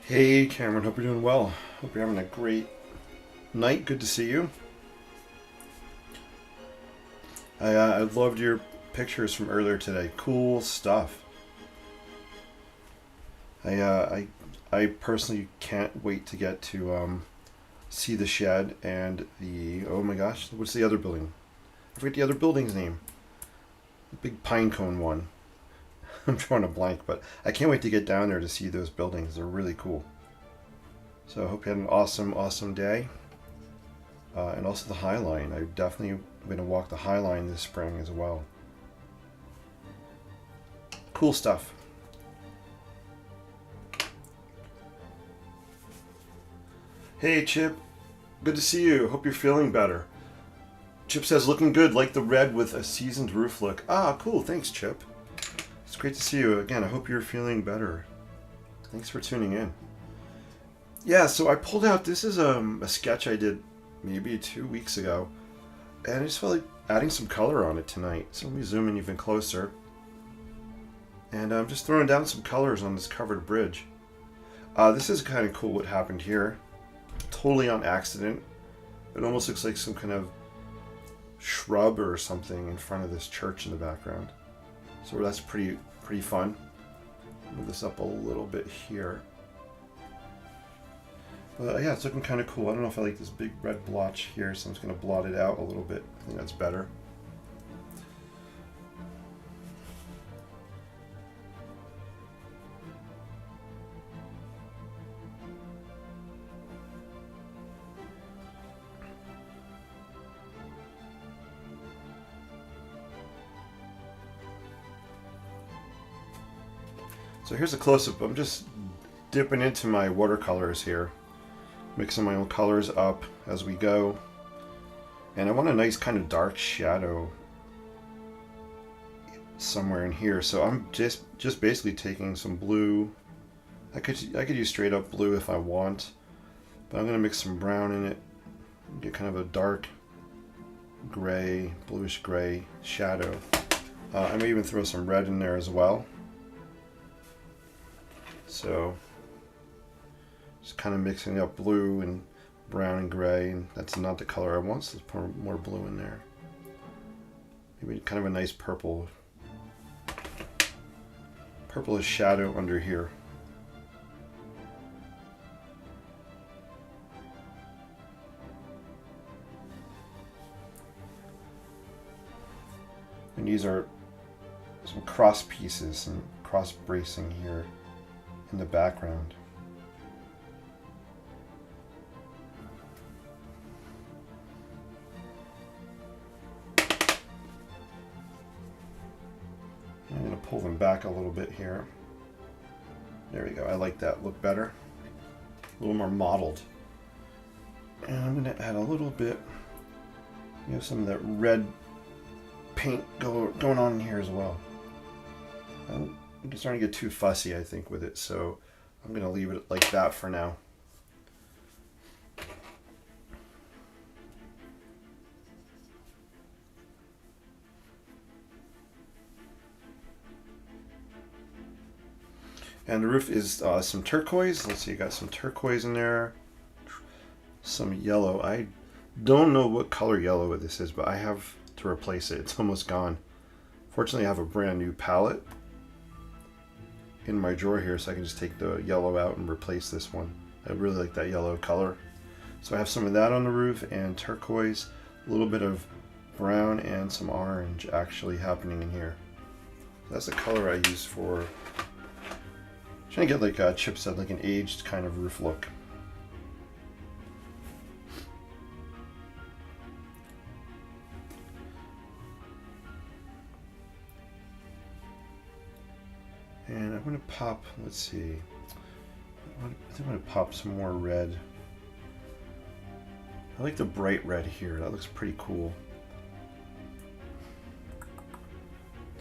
Hey Cameron, hope you're doing well. Hope you're having a great night. Good to see you. I loved your pictures from earlier today. Cool stuff. I uh, I personally can't wait to get to see the shed and the oh my gosh, what's the other building? I forget the other building's name. The big pine cone one. I'm drawing a blank, but I can't wait to get down there to see those buildings. They're really cool. So I hope you had an awesome day. And also the High Line. I definitely going to walk the High Line this spring as well. Cool stuff. Hey Chip, good to see you. Hope you're feeling better. Chip says looking good, like the red with a seasoned roof look. Ah, cool. Thanks, Chip. It's great to see you again. I hope you're feeling better. Thanks for tuning in. Yeah, so I pulled out. This is a sketch I did maybe 2 weeks ago, and I just felt like adding some color on it tonight. So let me zoom in even closer. And I'm just throwing down some colors on this covered bridge. This is kind of cool what happened here. Totally on accident. It almost looks like some kind of shrub or something in front of this church in the background. So that's pretty fun. Move this up a little bit here. But yeah, it's looking kind of cool. I don't know if I like this big red blotch here, so I'm just going to blot it out a little bit. I think that's better. So here's a close-up. I'm just dipping into my watercolors here. Mixing my own colors up as we go. And I want a nice kind of dark shadow somewhere in here. So I'm just basically taking some blue. I could use straight up blue if I want. But I'm going to mix some brown in it. Get kind of a dark gray, bluish gray shadow. I may even throw some red in there as well. So just kind of mixing up blue and brown and gray, and that's not the color I want, so let's put more blue in there. Maybe kind of a nice purple, purplish shadow under here. And these are some cross pieces and cross bracing here in the background. I'm going to pull them back a little bit here. There we go. I like that look better. A little more mottled. And I'm going to add a little bit, some of that red paint going on in here as well. I'm just starting to get too fussy, I think, with it, so I'm going to leave it like that for now. And the roof is some turquoise. Let's see, you got some turquoise in there. Some yellow. I don't know what color yellow this is, but I have to replace it. It's almost gone. Fortunately, I have a brand new palette in my drawer here, so I can just take the yellow out and replace this one. I really like that yellow color. So I have some of that on the roof and turquoise, a little bit of brown and some orange actually happening in here. That's the color I use for trying to get, like Chip said, like an aged kind of roof look. And I'm going to pop, let's see, I think I'm going to pop some more red. I like the bright red here. That looks pretty cool.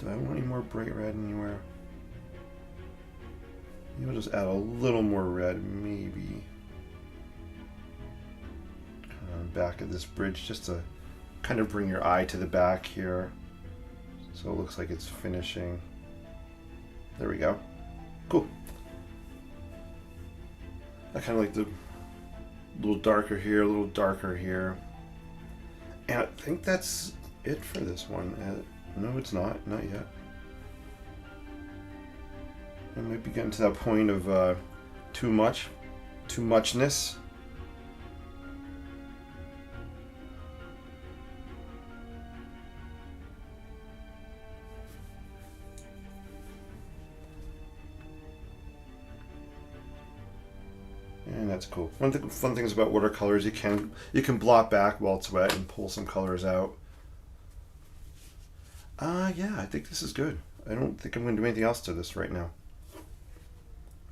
Do I want any more bright red anywhere? Maybe I'll just add a little more red, maybe. Back of this bridge, just to kind of bring your eye to the back here. So it looks like it's finishing. There we go. Cool. I kind of like the little darker here, a little darker here. And I think that's it for this one. No, it's not yet. I might be getting to that point of too muchness. And that's cool. One of the fun things about watercolors, you can blot back while it's wet and pull some colors out. Yeah, I think this is good. I don't think I'm going to do anything else to this right now,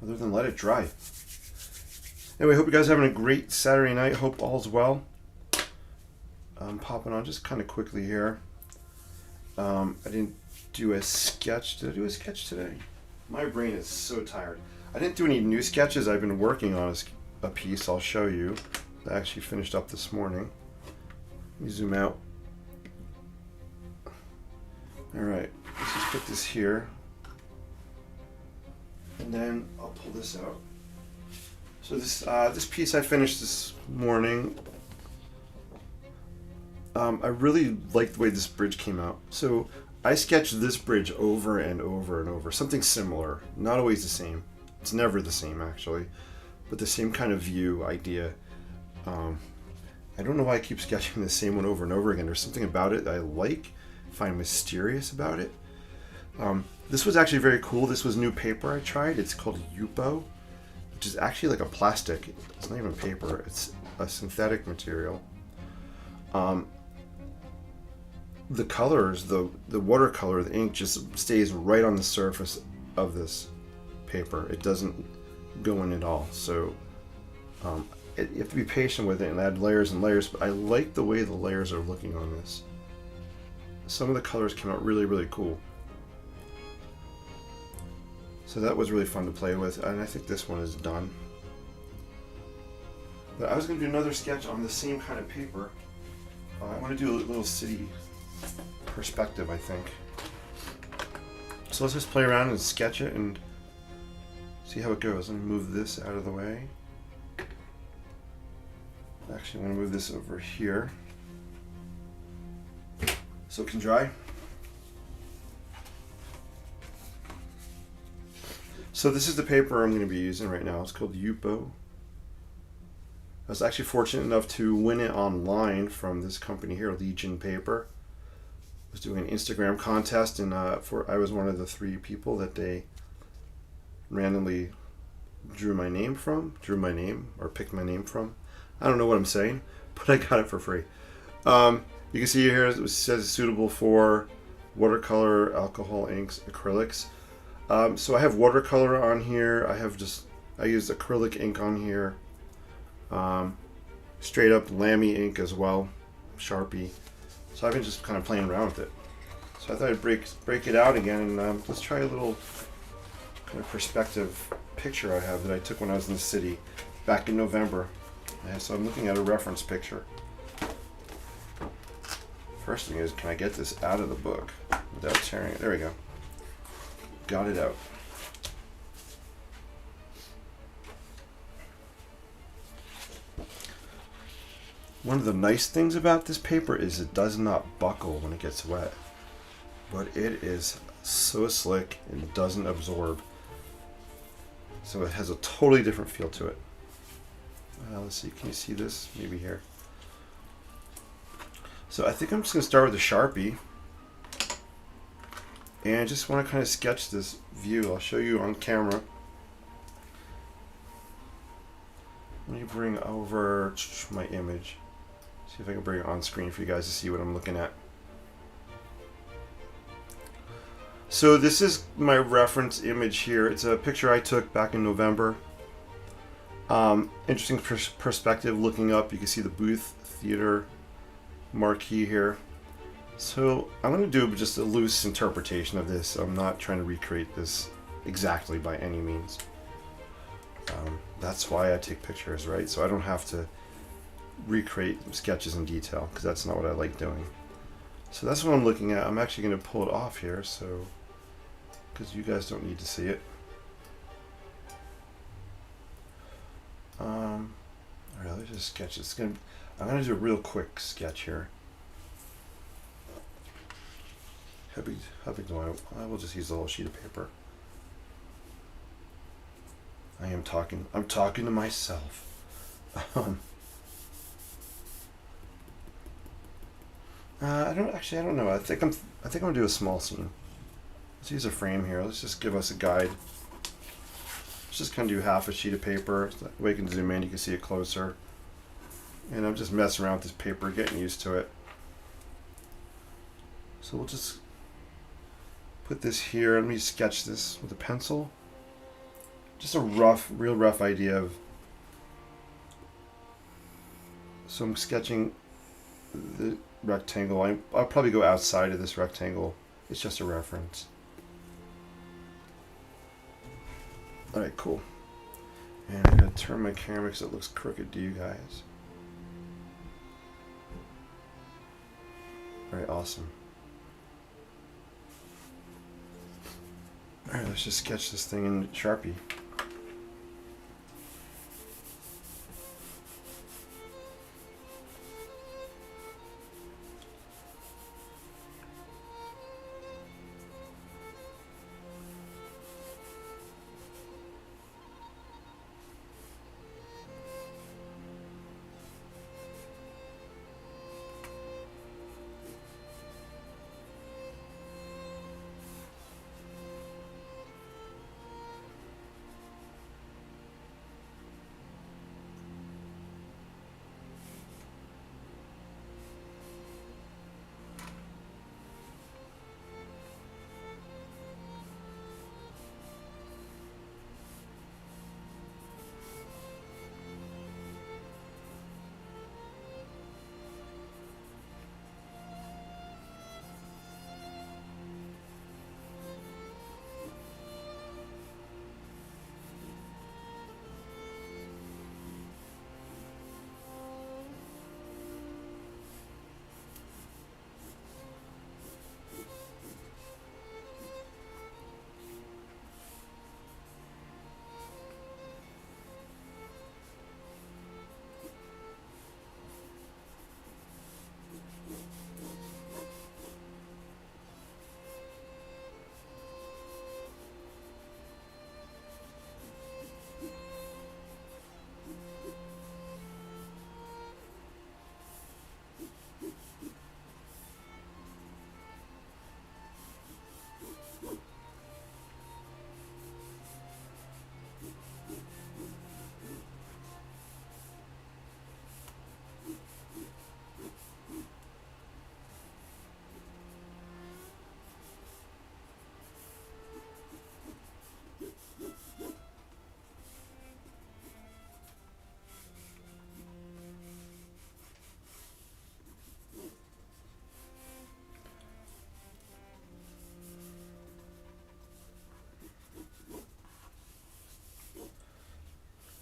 other than let it dry. Anyway, hope you guys are having a great Saturday night. Hope all's well. I'm popping on just kind of quickly here. I didn't do a sketch. Did I do a sketch today? My brain is so tired. I didn't do any new sketches. I've been working on a piece. I'll show you. I actually finished up this morning. Let me zoom out. All right, let's just put this here. And then I'll pull this out. So this piece I finished this morning. I really like the way this bridge came out. So I sketched this bridge over and over and over. Something similar, not always the same. It's never the same actually, but the same kind of view idea. I don't know why I keep sketching the same one over and over again. There's something about it that I find mysterious about it. This was actually very cool. This was new paper I tried. It's called Yupo, which is actually like a plastic. It's not even paper. It's a synthetic material. The colors, the watercolor, the ink just stays right on the surface of this paper. It doesn't go in at all. So you have to be patient with it and add layers and layers, but I like the way the layers are looking on this. Some of the colors came out really, really cool. So that was really fun to play with, and I think this one is done. But I was going to do another sketch on the same kind of paper. I want to do a little city perspective, I think. So let's just play around and sketch it and see how it goes. Let me move this out of the way. Actually, I want to move this over here so it can dry. So this is the paper I'm going to be using right now. It's called Yupo. I was actually fortunate enough to win it online from this company here, Legion Paper. I was doing an Instagram contest, and I was one of the 3 people that they randomly drew my name, or picked my name from. I don't know what I'm saying, but I got it for free. You can see here it says suitable for watercolor, alcohol inks, acrylics. So I have watercolor on here. I used acrylic ink on here. Straight up Lamy ink as well, Sharpie. So I've been just kind of playing around with it. So I thought I'd break it out again, and let's try a little kind of perspective picture I have that I took when I was in the city back in November. So I'm looking at a reference picture. First thing is, can I get this out of the book without tearing it? There we go. Got it out. One of the nice things about this paper is it does not buckle when it gets wet, but it is so slick and doesn't absorb. So it has a totally different feel to it. Let's see, can you see this? Maybe here. So I think I'm just going to start with a Sharpie. And I just want to kind of sketch this view. I'll show you on camera. Let me bring over my image. See if I can bring it on screen for you guys to see what I'm looking at. So this is my reference image here. It's a picture I took back in November. Interesting perspective looking up. You can see the Booth Theater marquee here. So I'm going to do just a loose interpretation of this. I'm not trying to recreate this exactly by any means. That's why I take pictures, right? So I don't have to recreate sketches in detail, because that's not what I like doing. So that's what I'm looking at. I'm actually going to pull it off here, so because you guys don't need to see it. Alright, let's just sketch this. I'm gonna do a real quick sketch here. How big do I will just use a little sheet of paper. I'm talking to myself. I don't know. I think I'm gonna do a small scene. Let's use a frame here. Let's just give us a guide. Let's just kind of do half a sheet of paper. So that way you can zoom in, you can see it closer. And I'm just messing around with this paper, getting used to it. So we'll just put this here. Let me sketch this with a pencil. Just a real rough idea of. So I'm sketching the rectangle. I'll probably go outside of this rectangle. It's just a reference. Alright, cool. And I'm going to turn my camera because it looks crooked to you guys. Alright, awesome. Alright, let's just sketch this thing in Sharpie.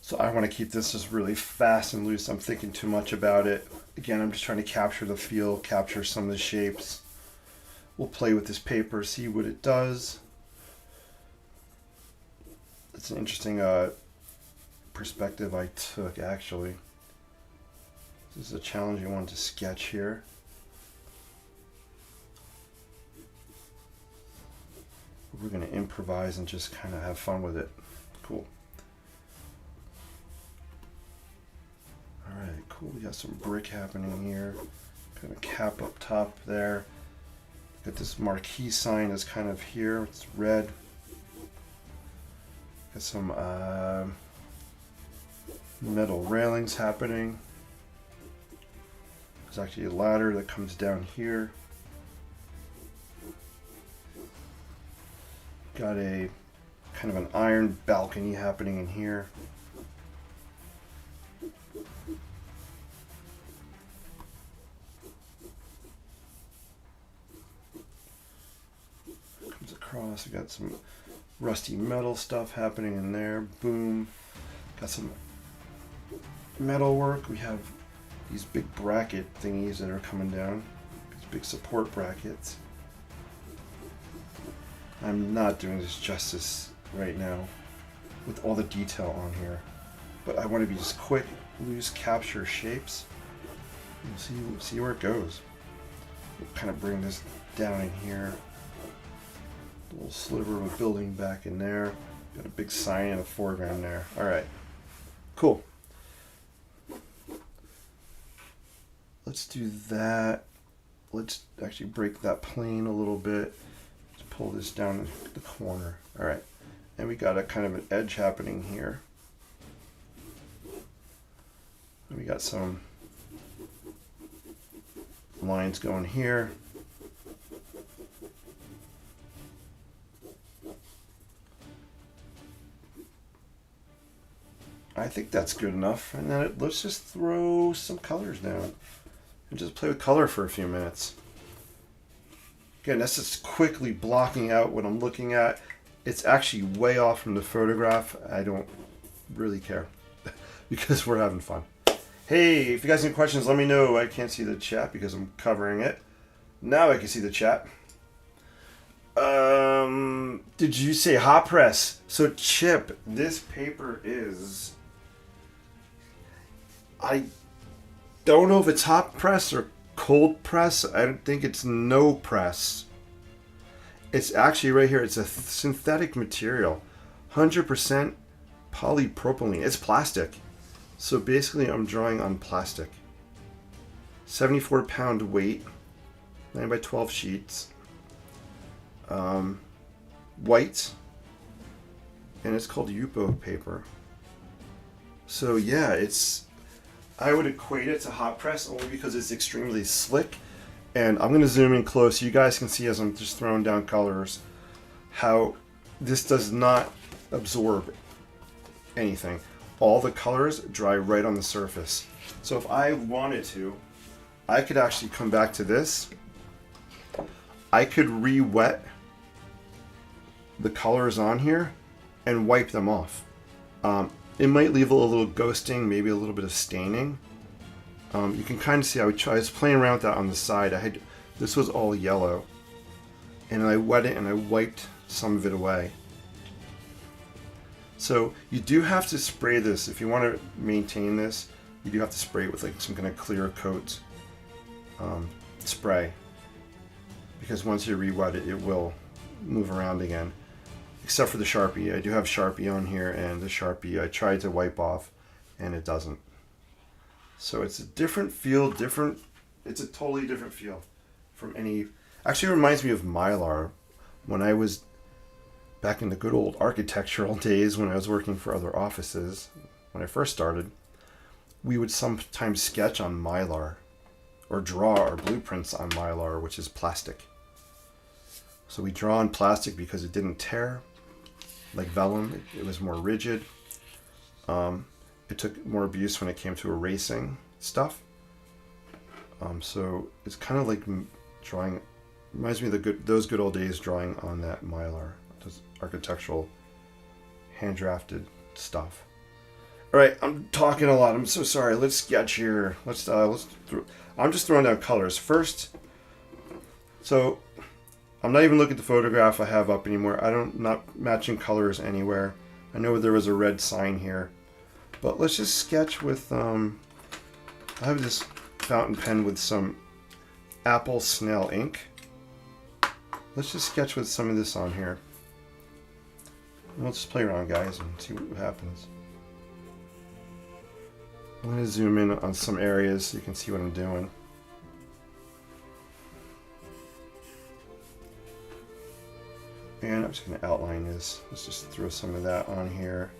So I want to keep this just really fast and loose. I'm thinking too much about it. Again, I'm just trying to capture the feel, capture some of the shapes. We'll play with this paper, see what it does. It's an interesting perspective I took, actually. This is a challenging one to sketch here. We're going to improvise and just kind of have fun with it. Cool. Alright, cool. We got some brick happening here. Kind of cap up top there. Got this marquee sign that's kind of here. It's red. Got some metal railings happening. There's actually a ladder that comes down here. Got a kind of an iron balcony happening in here. Comes across, we got some rusty metal stuff happening in there. Boom. Got some metal work. We have these big bracket thingies that are coming down. These big support brackets. I'm not doing this justice right now with all the detail on here. but I want to be just quick, loose capture shapes. We'll see where it goes. We'll kind of bring this down in here. A little sliver of a building back in there. Got a big sign in the foreground there. All right, cool. Let's do that. Let's actually break that plane a little bit. Let's pull this down the corner. All right, and we got a kind of an edge happening here. And we got some lines going here. I think that's good enough. And then let's just throw some colors down and just play with color for a few minutes. Again, that's just quickly blocking out what I'm looking at. It's actually way off from the photograph. I don't really care because we're having fun. Hey, if you guys have any questions, let me know. I can't see the chat because I'm covering it. Now I can see the chat. Did you say hot press? So Chip, this paper is... I don't know if it's hot press or cold press. I don't think it's no press. It's actually right here. It's a synthetic material. 100% polypropylene. It's plastic. So basically I'm drawing on plastic. 74 pound weight. 9 by 12 sheets. White. And it's called Yupo paper. So yeah, I would equate it to hot press only because it's extremely slick. And I'm going to zoom in close so you guys can see as I'm just throwing down colors how this does not absorb anything. All the colors dry right on the surface. So if I wanted to, I could actually come back to this. I could re-wet the colors on here and wipe them off. It might leave a little ghosting, maybe a little bit of staining. You can kind of see I was playing around with that on the side. This was all yellow, and I wet it and I wiped some of it away. So you do have to spray this if you want to maintain this. You do have to spray it with like some kind of clear coat spray, because once you re-wet it, it will move around again. Except for the Sharpie. I do have Sharpie on here, and the Sharpie I tried to wipe off and it doesn't. So it's a different feel, it's a totally different feel from any, actually it reminds me of Mylar. When I was back in the good old architectural days when I was working for other offices, when I first started, we would sometimes sketch on Mylar or draw our blueprints on Mylar, which is plastic. So we draw on plastic because it didn't tear like vellum. It was more rigid. It took more abuse when it came to erasing stuff. So it's kind of like drawing, reminds me of those good old days drawing on that Mylar, those architectural hand drafted stuff. All right, I'm talking a lot. I'm so sorry. Let's sketch here. I'm just throwing down colors first. So I'm not even looking at the photograph I have up anymore. Not matching colors anywhere. I know there was a red sign here, but let's just sketch with, I have this fountain pen with some apple snail ink. Let's just sketch with some of this on here. And let's just play around, guys, and see what happens. I'm going to zoom in on some areas so you can see what I'm doing. And I'm just going to outline this. Let's just throw some of that on here.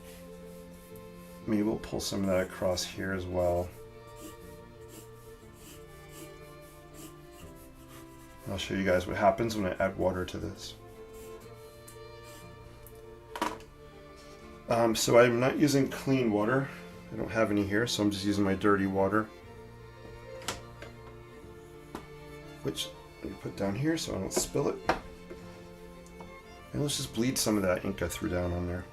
Maybe we'll pull some of that across here as well. I'll show you guys what happens when I add water to this. So I'm not using clean water. I don't have any here, so I'm just using my dirty water, which let me put down here so I don't spill it. And let's just bleed some of that ink I threw down on there.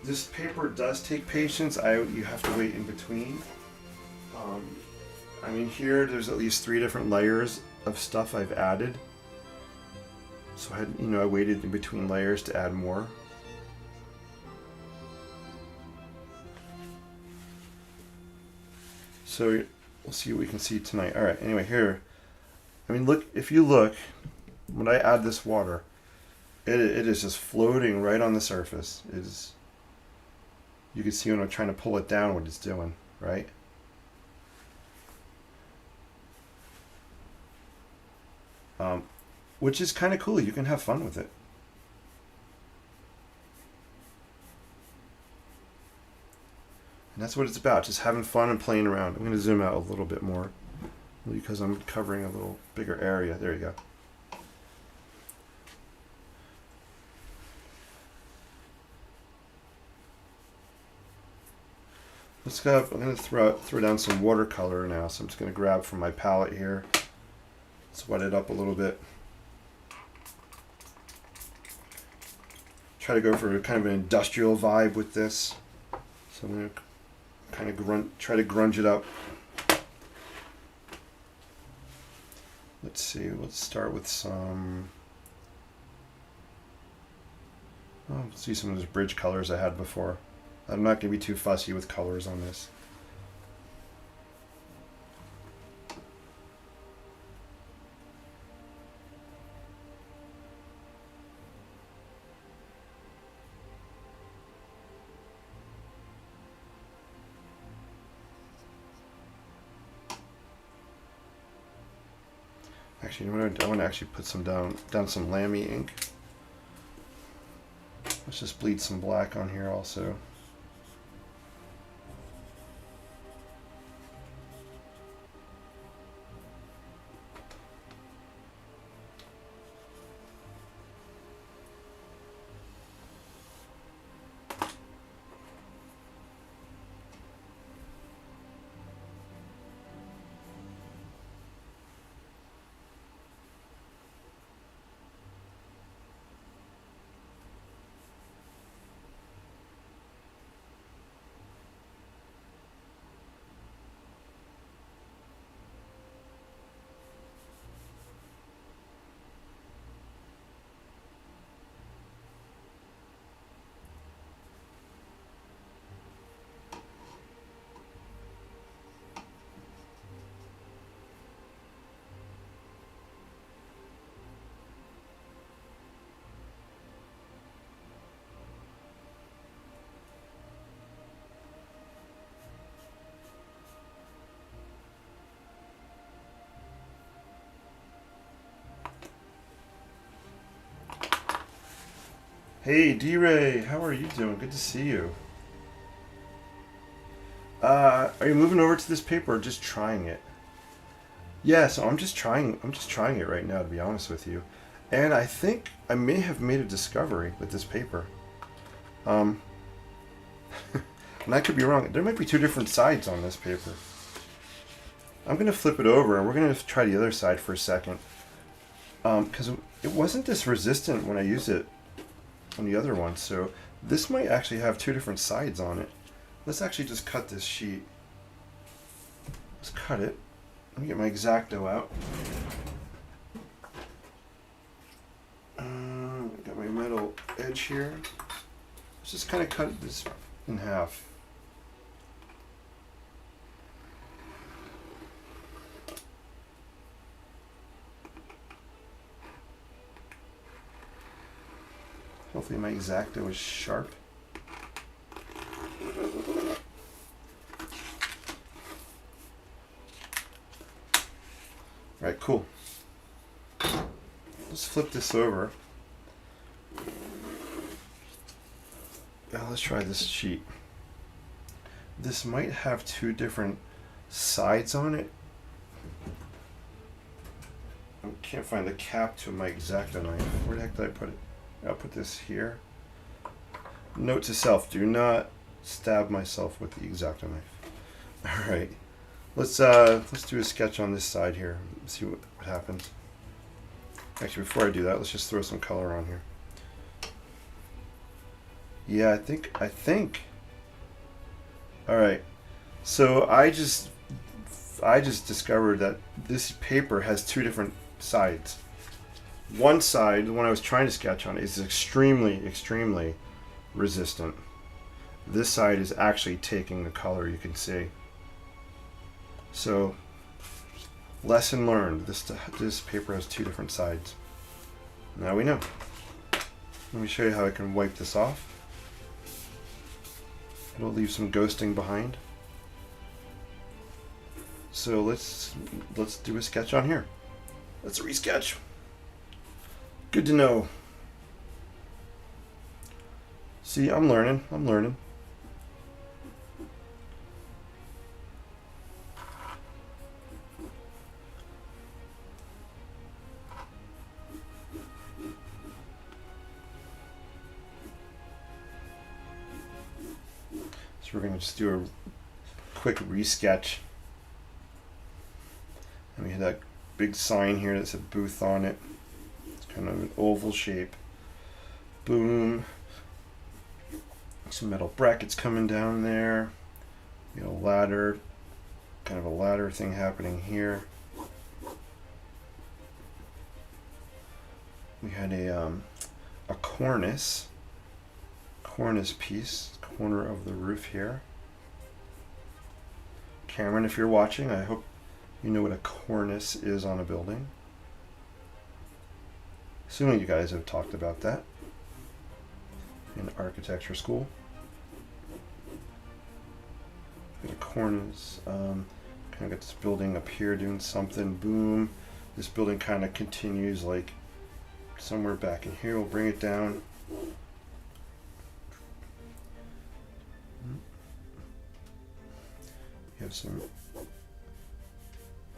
This paper does take patience. You have to wait in between. I mean, here there's at least 3 different layers of stuff I've added. So I waited in between layers to add more. So we'll see what we can see tonight. All right, anyway, here. I mean, look, if you look, when I add this water, it is just floating right on the surface. You can see when I'm trying to pull it down what it's doing, right? Which is kind of cool. You can have fun with it. And that's what it's about, just having fun and playing around. I'm going to zoom out a little bit more because I'm covering a little bigger area. There you go. Let's go. I'm going to throw down some watercolor now. So I'm just going to grab from my palette here. Let's wet it up a little bit. Try to go for kind of an industrial vibe with this. So I'm going to kind of try to grunge it up. Let's see, let's start with some, let's see some of those bridge colors I had before. I'm not going to be too fussy with colors on this. Actually, you know what? I want to actually put some down some Lamy ink. Let's just bleed some black on here also. Hey, D-Ray, how are you doing? Good to see you. Are you moving over to this paper or just trying it? Yeah, so I'm just trying it right now, to be honest with you. And I think I may have made a discovery with this paper. And I could be wrong. There might be two different sides on this paper. I'm going to flip it over and we're going to try the other side for a second. Because it wasn't this resistant when I used it on the other one, so this might actually have two different sides on it. Let's actually just cut this sheet. Let's cut it. Let me get my X-Acto out. Got my metal edge here. Let's just kind of cut this in half. Hopefully my X-Acto is sharp. Alright, cool. Let's flip this over. Now let's try this sheet. This might have two different sides on it. I can't find the cap to my X-Acto knife. Where the heck did I put it? I'll put this here. Note to self, do not stab myself with the X-Acto knife. Alright. Let's do a sketch on this side here. See what happens. Actually, before I do that, let's just throw some color on here. Yeah, I think. Alright. So I just discovered that this paper has two different sides. One side, the one I was trying to sketch on, is extremely, extremely resistant. This side is actually taking the color, you can see. So, lesson learned. This paper has two different sides. Now we know. Let me show you how I can wipe this off. It'll leave some ghosting behind. So let's do a sketch on here. Let's resketch. Good to know. See, I'm learning. So we're going to just do a quick resketch. And we have that big sign here that said booth on it. It's kind of an oval shape. Boom. Some metal brackets coming down there. You know, ladder. Kind of a ladder thing happening here. We had a cornice piece, corner of the roof here. Cameron, if you're watching, I hope you know what a cornice is on a building. Assuming you guys have talked about that in architecture school. Got a cornice. Kind of got this building up here doing something. Boom. This building kind of continues like somewhere back in here. We'll bring it down. You have some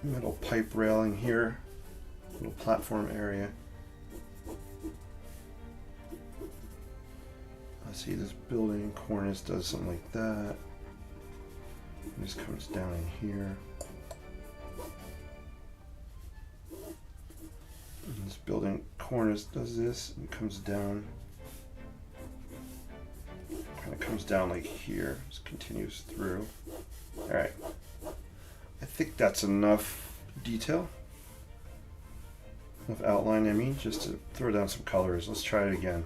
metal pipe railing here, little platform area. I see this building cornice does something like that. It just comes down in here. And this building cornice does this and comes down. Kind of comes down like here, just continues through. All right. I think that's enough detail, enough outline, I mean, just to throw down some colors. Let's try it again.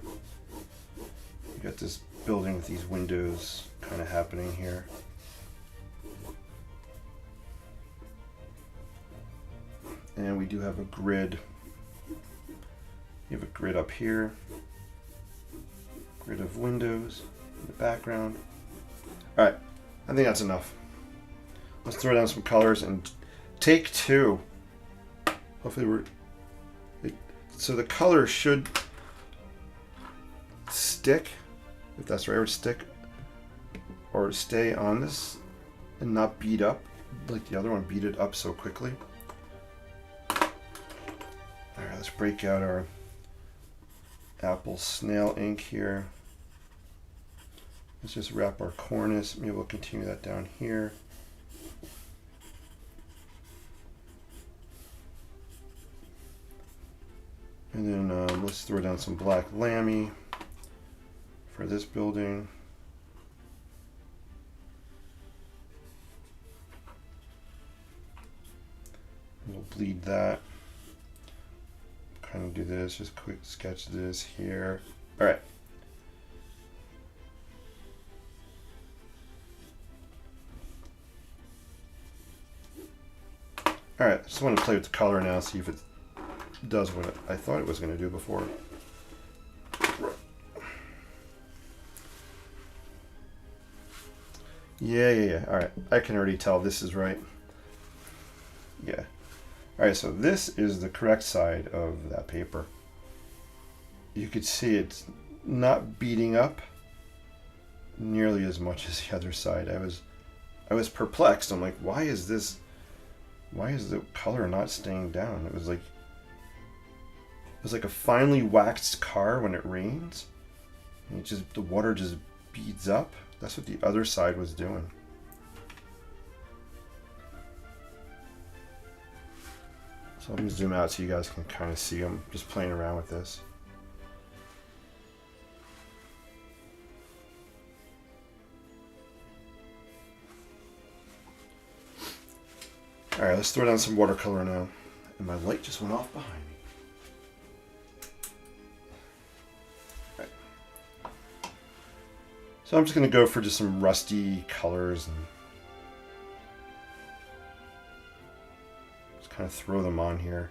You got this building with these windows kind of happening here. And we do have a grid. You have a grid up here, grid of windows in the background. All right, I think that's enough. Let's throw down some colors and take two. Hopefully so the color should stick, if that's the right word, stick or stay on this and not bead up like the other one beaded up so quickly. All right, let's break out our apple snail ink here. Let's just wrap our cornice. Maybe we'll continue that down here. And then let's throw down some black lammy for this building. We'll bleed that. Kind of do this, just quick sketch this here. All right. All right, just want to play with the color now, see if it does what I thought it was going to do before. Yeah. All right, I can already tell this is right. Yeah. All right, so this is the correct side of that paper. You could see it's not beating up nearly as much as the other side. I was perplexed. I'm like, why is the color not staying down? It was like a finely waxed car when it rains. And the water just beads up. That's what the other side was doing. So let me zoom out so you guys can kind of see them. Just playing around with this. All right, let's throw down some watercolor now. And my light just went off behind me. So I'm just going to go for just some rusty colors and kind of throw them on here.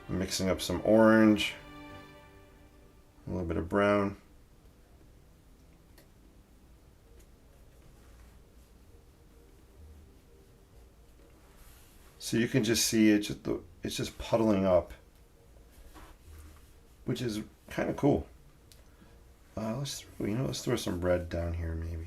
I'm mixing up some orange, a little bit of brown. So you can just see it's just puddling up, which is kind of cool. Let's throw some red down here maybe.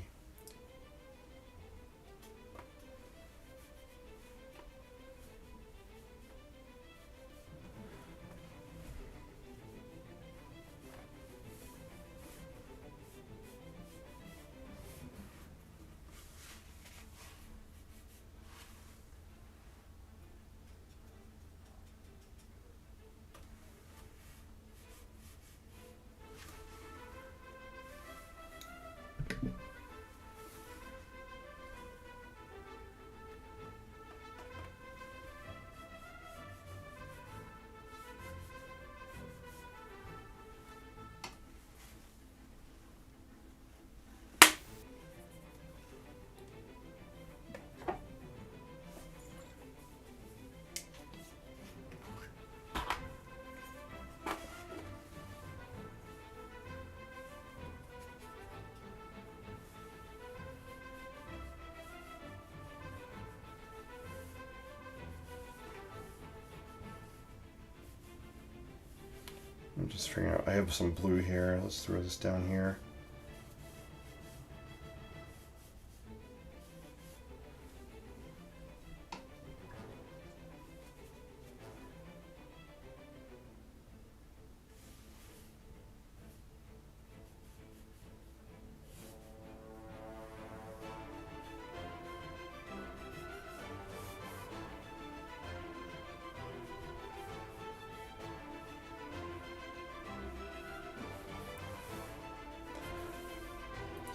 I'm just figuring out, I have some blue here. Let's throw this down here.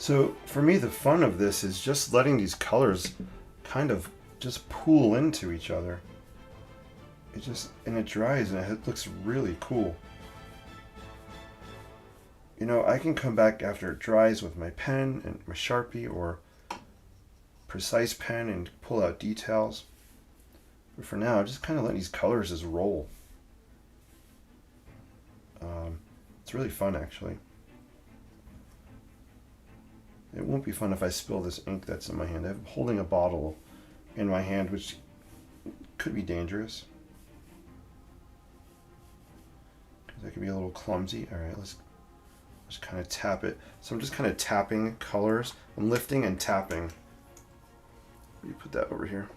So for me, the fun of this is just letting these colors kind of just pool into each other. And it dries and it looks really cool. You know, I can come back after it dries with my pen and my Sharpie or precise pen and pull out details. But for now, just kind of let these colors just roll. It's really fun, actually. It won't be fun if I spill this ink that's in my hand. I'm holding a bottle in my hand, which could be dangerous. Because I could be a little clumsy. All right, let's just kind of tap it. So I'm just kind of tapping colors. I'm lifting and tapping. You put that over here.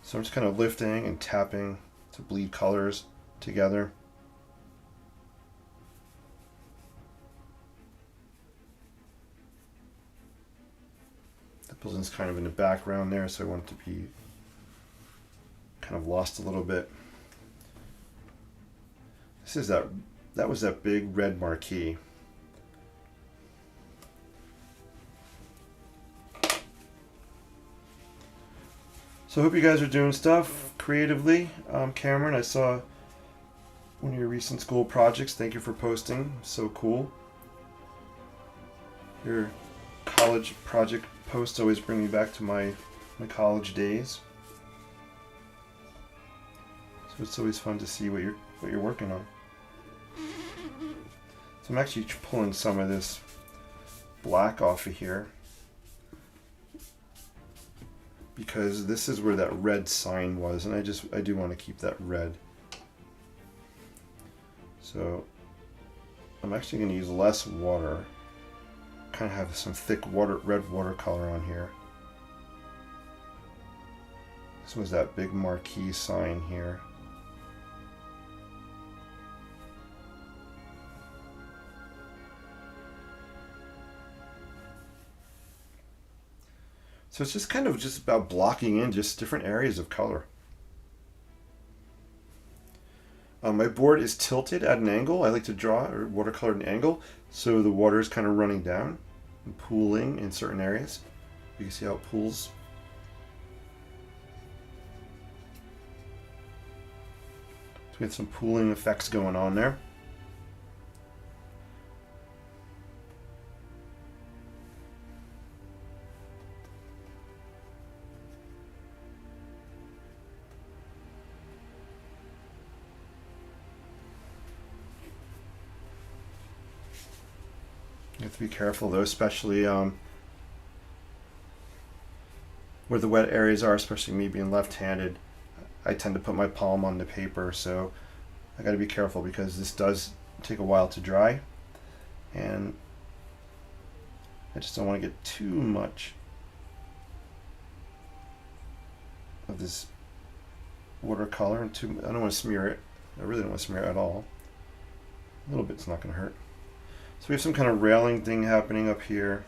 So I'm just kind of lifting and tapping to bleed colors together. The building's kind of in the background there, so I want it to be kind of lost a little bit. This is that was that big red marquee. So I hope you guys are doing stuff creatively. Cameron, I saw one of your recent school projects. Thank you for posting. So cool. Your college project posts always bring me back to my college days. So it's always fun to see what you're working on. So I'm actually pulling some of this black off of here because this is where that red sign was, and I do want to keep that red. So I'm actually going to use less water. Kind of have some thick red watercolor on here. This was that big marquee sign here. So it's just kind of just about blocking in just different areas of color. My board is tilted at an angle. I like to draw or watercolor at an angle, so the water is kind of running down and pooling in certain areas. You can see how it pools. So we have some pooling effects going on there. have to be careful though, especially where the wet areas are, especially me being left-handed. I tend to put my palm on the paper, so I got to be careful because this does take a while to dry, and I just don't want to get too much of this watercolor and I don't want to smear it. I really don't want to smear it at all. A little bit's not going to hurt. So we have some kind of railing thing happening up here.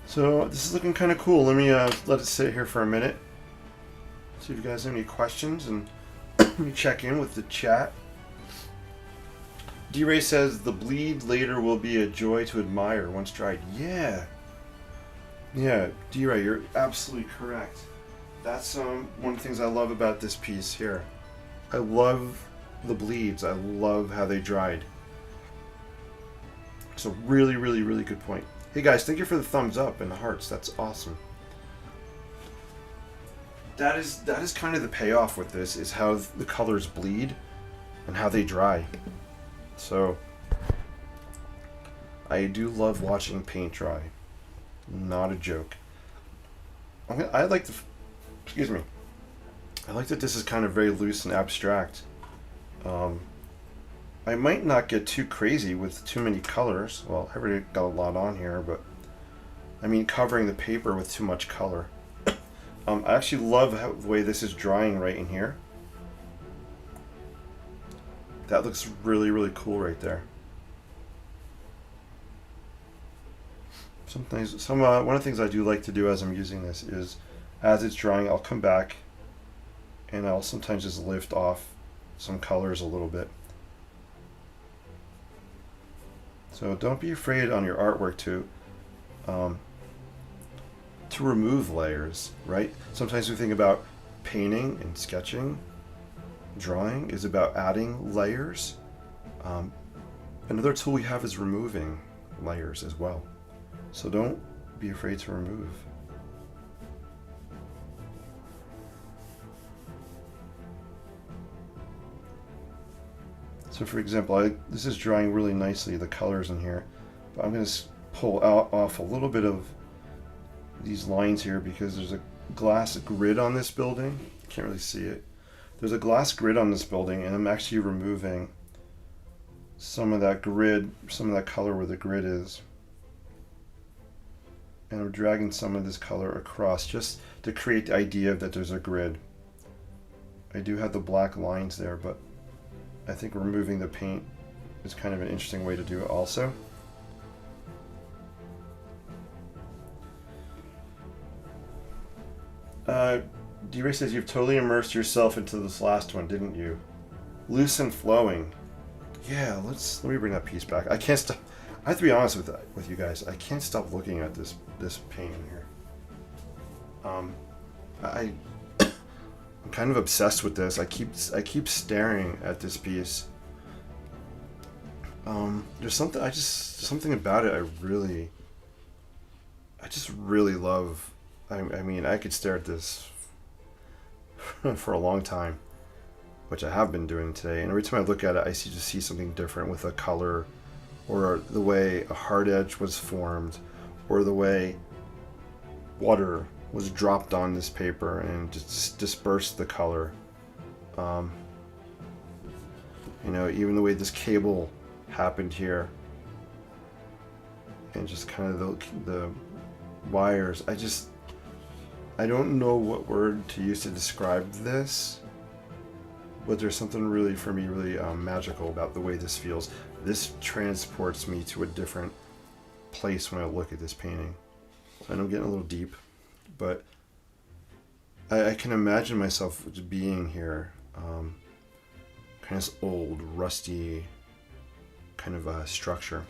So this is looking kind of cool. Let me let it sit here for a minute. See if you guys have any questions, and let me check in with the chat. D-Ray says the bleed later will be a joy to admire once dried. Yeah, D-Ray, you're absolutely correct. That's one of the things I love about this piece here. I love the bleeds. I love how they dried. So really, really, really good point. Hey guys, thank you for the thumbs up and the hearts. That's awesome. That is kind of the payoff with this, is how the colors bleed and how they dry. So I do love watching paint dry. Not a joke. I like excuse me. I like that this is kind of very loose and abstract. I might not get too crazy with too many colors. Well, I already got a lot on here, but I mean covering the paper with too much color. I actually love the way this is drying right in here. That looks really, really cool right there. One of the things I do like to do as I'm using this is, as it's drying, I'll come back and I'll sometimes just lift off some colors a little bit. So don't be afraid on your artwork to remove layers, right? Sometimes we think about painting and sketching. Drawing is about adding layers. Another tool we have is removing layers as well. So don't be afraid to remove. So for example, this is drying really nicely, the colors in here, but I'm going to pull off a little bit of these lines here because there's a glass grid on this building. You can't really see it. There's a glass grid on this building, and I'm actually removing some of that grid, some of that color where the grid is. And I'm dragging some of this color across just to create the idea that there's a grid. I do have the black lines there, but I think removing the paint is kind of an interesting way to do it also. D-Ray says you've totally immersed yourself into this last one, didn't you? Loose and flowing. Yeah, let me bring that piece back. I can't stop. I have to be honest with you guys. I can't stop looking at this painting here. I'm kind of obsessed with this. I keep staring at this piece. There's something about it I just really love. I mean, I could stare at this for a long time, which I have been doing today. And every time I look at it, I just see something different with a color, or the way a hard edge was formed, or the way water was dropped on this paper and just dispersed the color. You know, even the way this cable happened here, and just kind of the wires. I don't know what word to use to describe this, but there's something really, for me, really magical about the way this feels. This transports me to a different place when I look at this painting. I know I'm getting a little deep, but I can imagine myself being here, kind of this old, rusty kind of structure.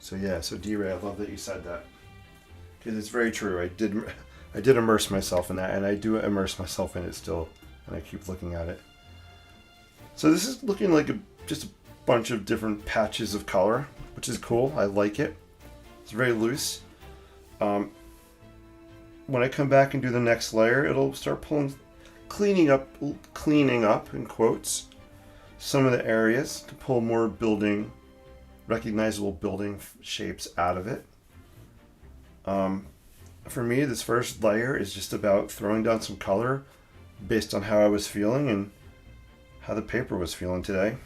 So yeah, so D-Ray, I love that you said that, because it's very true. I did immerse myself in that, and I do immerse myself in it still, and I keep looking at it. So this is looking like just a bunch of different patches of color, which is cool. I like it. It's very loose. When I come back and do the next layer, it'll start cleaning up in quotes, some of the areas to pull more recognizable building shapes out of it. For me, this first layer is just about throwing down some color based on how I was feeling and how the paper was feeling today.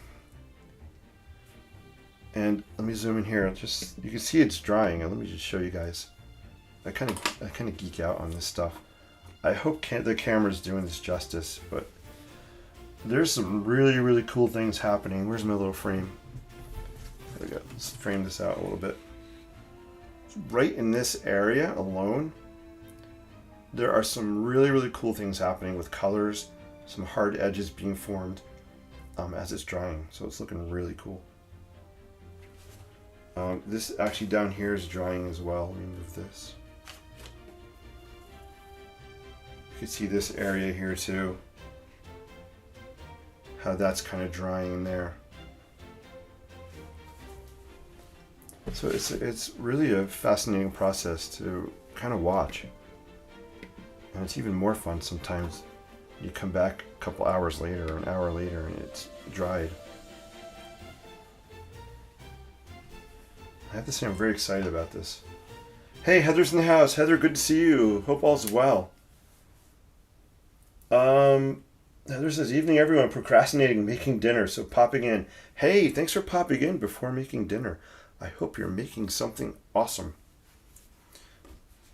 And let me zoom in here. You can see it's drying, and let me just show you guys. I kind of geek out on this stuff. I hope the camera's doing this justice, but there's some really, really cool things happening. Where's my little frame? There we go. Let's frame this out a little bit. Right in this area alone, there are some really, really cool things happening with colors, some hard edges being formed as it's drying. So it's looking really cool. This actually down here is drying as well. Let me move this. You can see this area here too, how that's kind of drying in there. So it's really a fascinating process to kind of watch. And it's even more fun sometimes. You come back a couple hours later or an hour later and it's dried. I have to say I'm very excited about this. Hey, Heather's in the house. Heather, good to see you. Hope all's well. Heather says, evening everyone, procrastinating, making dinner, so popping in. Hey, thanks for popping in before making dinner. I hope you're making something awesome.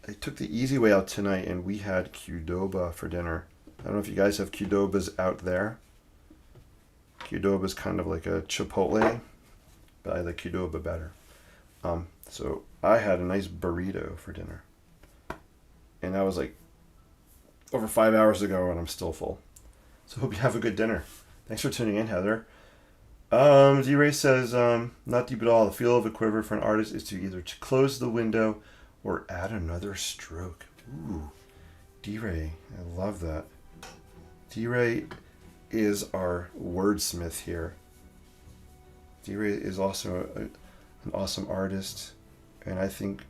I took the easy way out tonight and we had Qdoba for dinner. I don't know if you guys have Qdobas out there. Qdoba is kind of like a Chipotle, but I like Qdoba better. So I had a nice burrito for dinner. And that was like over 5 hours ago and I'm still full. So hope you have a good dinner. Thanks for tuning in, Heather. D-Ray says, not deep at all. The feel of a quiver for an artist is to either close the window or add another stroke. Ooh, D-Ray, I love that. D-Ray is our wordsmith here. D-Ray is also an awesome artist, and I think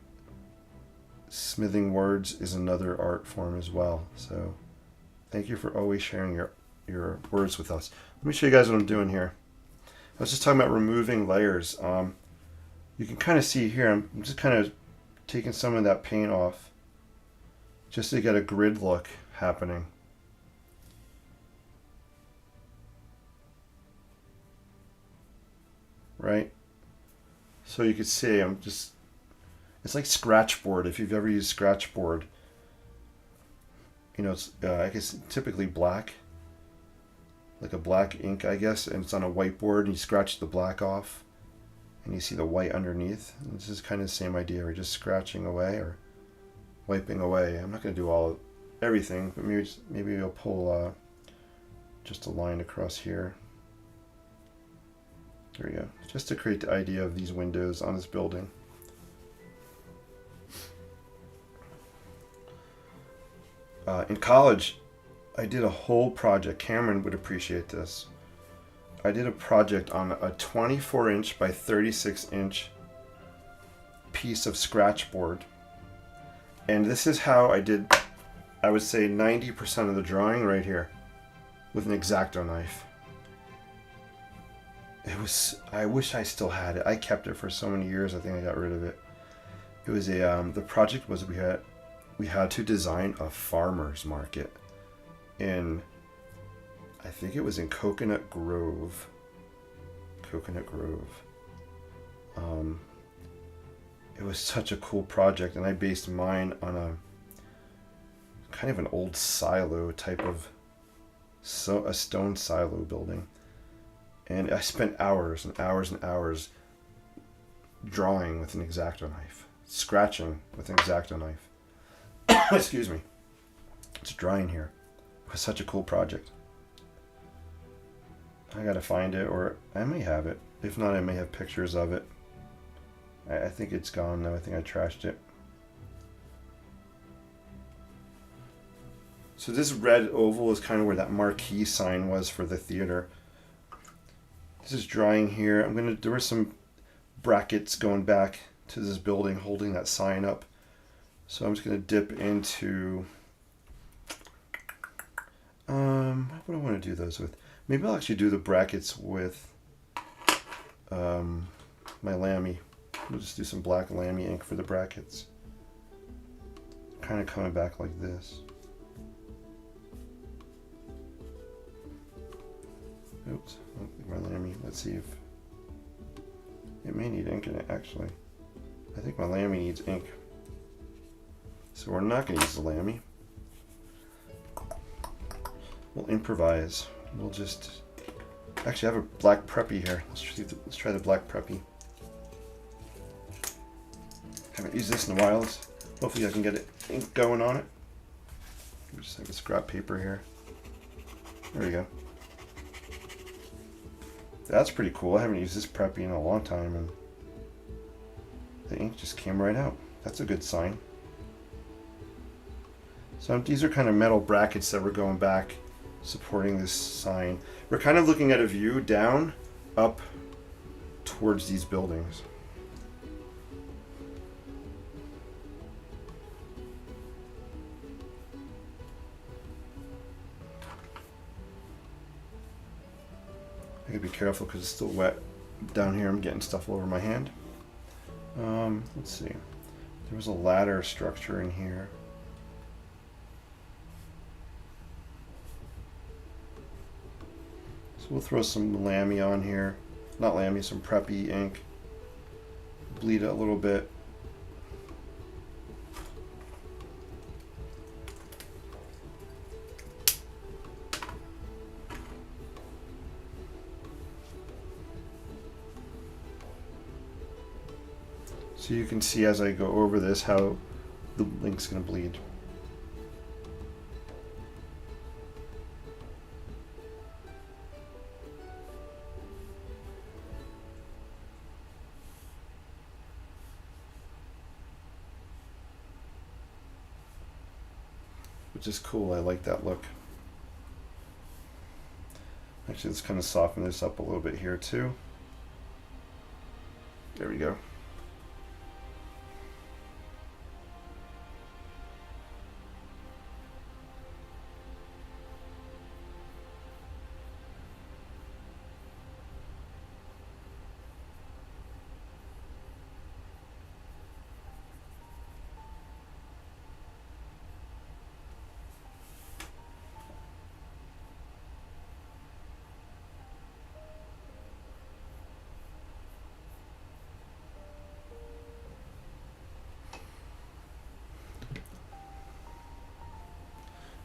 smithing words is another art form as well. So thank you for always sharing your your words with us. Let me show you guys what I'm doing here. I was just talking about removing layers. You can kind of see here, I'm just kind of taking some of that paint off just to get a grid look happening. Right? So you can see it's like Scratchboard. If you've ever used Scratchboard, you know, it's I guess typically black, like a black ink, I guess, and it's on a whiteboard, and you scratch the black off, and you see the white underneath. And this is kind of the same idea. We're just scratching away or wiping away. I'm not going to do everything, but maybe I'll pull just a line across here. There we go. Just to create the idea of these windows on this building. In college, I did a whole project. Cameron would appreciate this. I did a project on a 24-inch by 36-inch piece of Scratchboard. And this is how I did, I would say 90% of the drawing right here with an X-Acto knife. I wish I still had it. I kept it for so many years. I think I got rid of it. It was the project was we had to design a farmer's market in, I think it was in Coconut Grove. It was such a cool project, and I based mine on a kind of an old silo type of, a stone silo building. And I spent hours and hours and hours drawing with an X-Acto knife, scratching with an X-Acto knife. Excuse me. It's drying here. It was such a cool project. I gotta find it, or I may have it. If not, I may have pictures of it. I think it's gone though. I think I trashed it. So this red oval is kind of where that marquee sign was for the theater. This is drying here. There were some brackets going back to this building holding that sign up. So I'm just gonna dip into, what do I want to do those with? Maybe I'll actually do the brackets with my Lamy. We'll just do some black Lamy ink for the brackets. Kind of coming back like this. Oops, I don't think my Lamy, let's see if, it may need ink in it actually. I think my Lamy needs ink. So we're not going to use the Lamy. We'll improvise. We'll just, actually I have a black Preppy here. Let's try the black Preppy. Haven't used this in a while. Hopefully I can get ink going on it. We just have a scrap paper here. There we go. That's pretty cool. I haven't used this Preppy in a long time, and the ink just came right out. That's a good sign. So these are kind of metal brackets that we're going back, supporting this sign. We're kind of looking at a view down, up towards these buildings. I gotta be careful because it's still wet down here. I'm getting stuff all over my hand. Let's see. There was a ladder structure in here. So we'll throw some Lamy on here. Not Lamy, some Preppy ink. Bleed it a little bit. So you can see as I go over this how the ink's going to bleed. Which is cool. I like that look. Actually, let's kind of soften this up a little bit here too. There we go.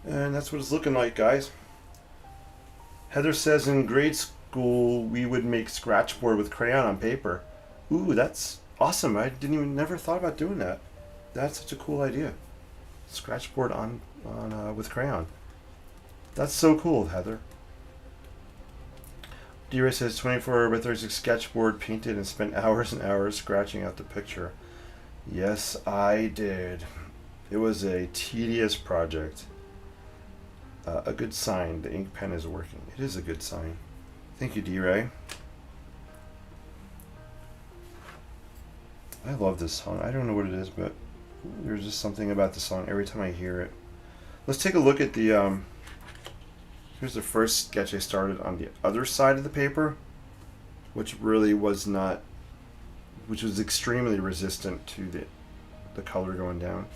And that's what it's looking like, guys. Heather says in grade school we would make scratchboard with crayon on paper. Ooh, that's awesome. I never thought about doing that. That's such a cool idea. Scratchboard on with crayon. That's so cool, Heather. D-Ray says 24 by 36 sketchboard painted and spent hours and hours scratching out the picture. Yes, I did. It was a tedious project. A good sign. The ink pen is working. It is a good sign. Thank you, D-Ray. I love this song. I don't know what it is, but there's just something about the song every time I hear it. Let's take a look at the... here's the first sketch I started on the other side of the paper, which really was not... which was extremely resistant to the color going down.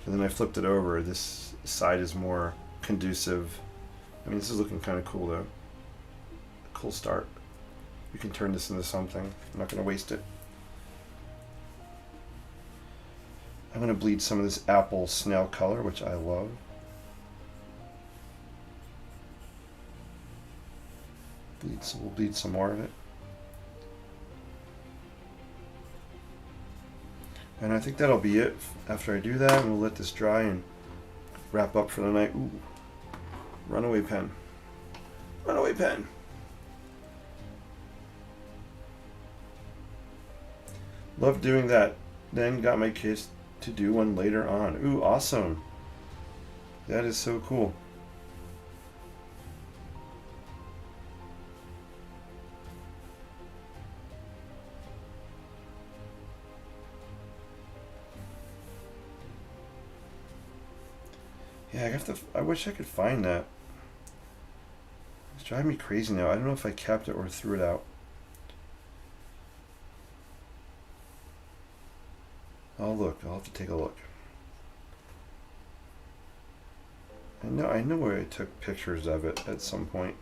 And then I flipped it over. This side is more conducive. I mean, this is looking kind of cool, though. A cool start. We can turn this into something. I'm not going to waste it. I'm going to bleed some of this apple snail color, which I love. We'll bleed some more of it. And I think that'll be it. After I do that, we'll let this dry and wrap up for the night. Ooh, runaway pen. Runaway pen. Love doing that. Then got my kids to do one later on. Ooh, awesome. That is so cool. Yeah, I wish I could find that. It's driving me crazy now. I don't know if I kept it or threw it out. I'll look. I'll have to take a look. I know where I took pictures of it at some point.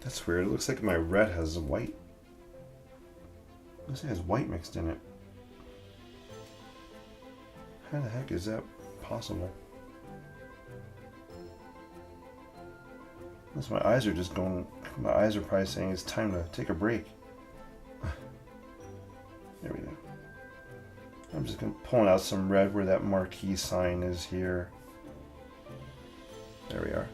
That's weird. It looks like my red has white. It looks like it has white mixed in it. How the heck is that possible? Unless my eyes are just going... My eyes are probably saying it's time to take a break. There we go. I'm just going to pull out some red where that marquee sign is here. There we are.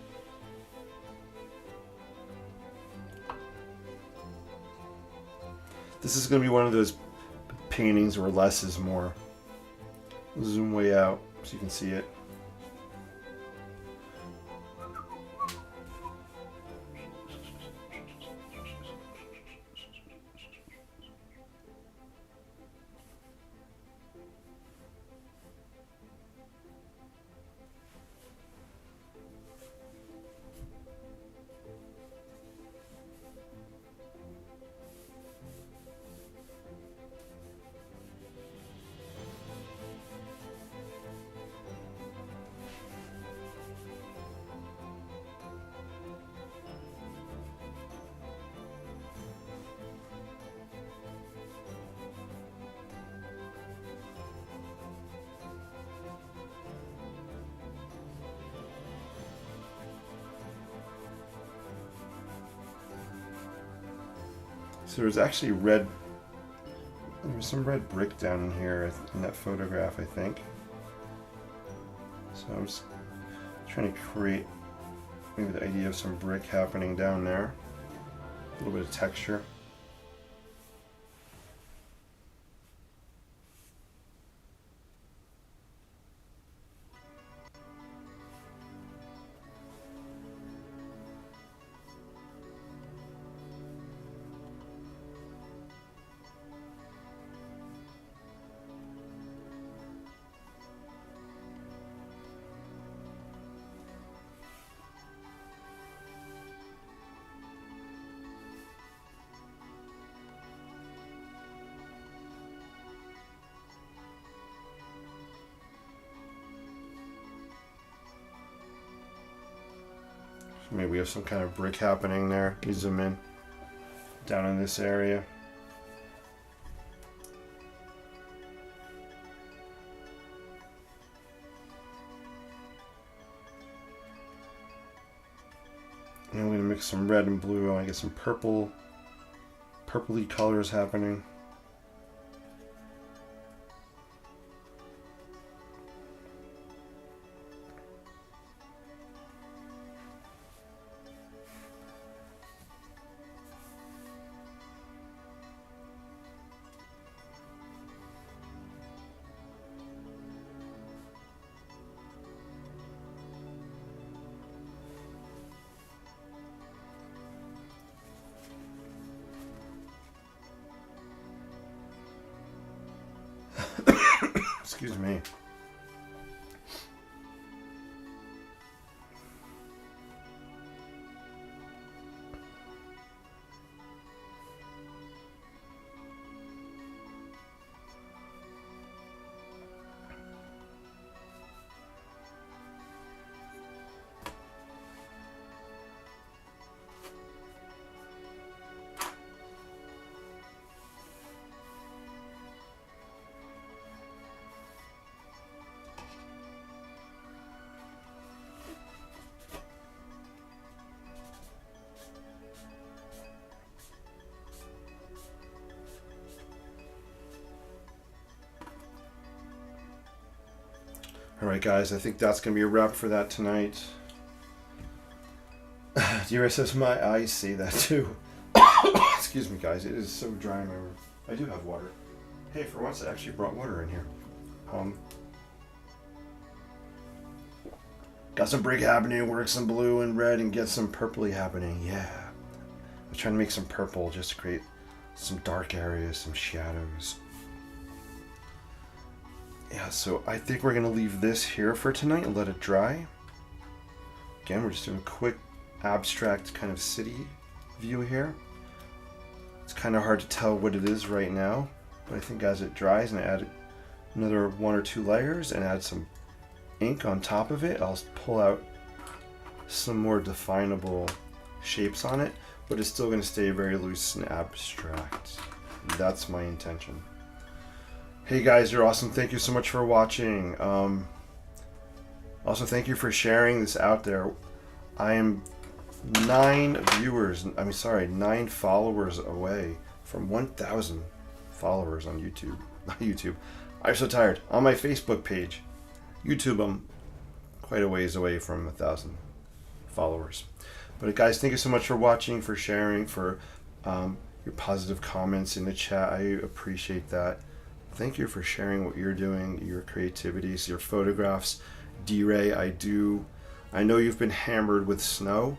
This is going to be one of those paintings where less is more. I'll zoom way out so you can see it. So there's actually red, there's some red brick down in here in that photograph, I think. So I'm just trying to create maybe the idea of some brick happening down there. A little bit of texture. So maybe we have some kind of brick happening there. Let me zoom in. Down in this area. And I'm going to mix some red and blue. I get some purpley colors happening. Excuse me. Alright guys, I think that's going to be a wrap for that tonight. Dira says my eyes say that too. Excuse me guys, it is so dry in my room. I do have water. Hey, for once I actually brought water in here. Got some brick happening, work some blue and red and get some purpley happening. Yeah. I was trying to make some purple just to create some dark areas, some shadows. Yeah, so I think we're going to leave this here for tonight and let it dry. Again, we're just doing a quick abstract kind of city view here. It's kind of hard to tell what it is right now, but I think as it dries and I add another 1 or 2 layers and add some ink on top of it, I'll pull out some more definable shapes on it, but it's still going to stay very loose and abstract. That's my intention. Hey guys, you're awesome. Thank you so much for watching. Also, thank you for sharing this out there. I am 9 followers away from 1,000 followers on YouTube. Not YouTube. I'm so tired. On my Facebook page. YouTube, I'm quite a ways away from 1,000 followers. But guys, thank you so much for watching, for sharing, for your positive comments in the chat. I appreciate that. Thank you for sharing what you're doing, your creativities, your photographs. D-Ray, I know you've been hammered with snow,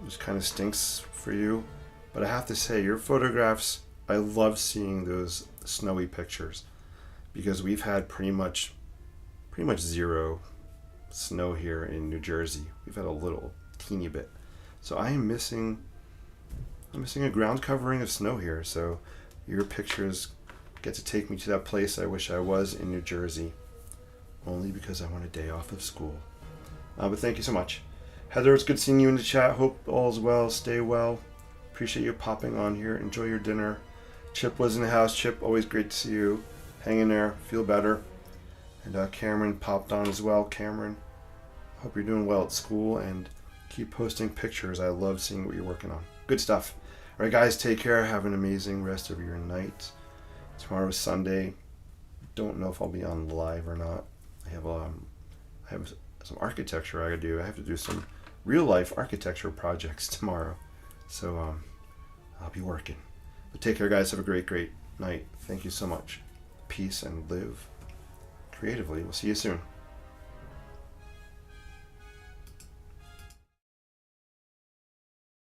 which kind of stinks for you, but I have to say, your photographs, I love seeing those snowy pictures, because we've had pretty much zero snow here in New Jersey. We've had a little teeny bit, so I'm missing a ground covering of snow here. So your pictures get to take me to that place I wish I was in New Jersey, only because I want a day off of school. But thank you so much. Heather, it's good seeing you in the chat. Hope all's well. Stay well. Appreciate you popping on here. Enjoy your dinner. Chip was in the house. Chip, always great to see you. Hang in there. Feel better. And Cameron popped on as well. Cameron, hope you're doing well at school and keep posting pictures. I love seeing what you're working on. Good stuff. All right, guys, take care. Have an amazing rest of your night. Tomorrow's Sunday. Don't know if I'll be on live or not. I have some architecture I gotta do. I have to do some real life architecture projects tomorrow. So I'll be working. But take care, guys. Have a great night. Thank you so much. Peace and live creatively. We'll see you soon.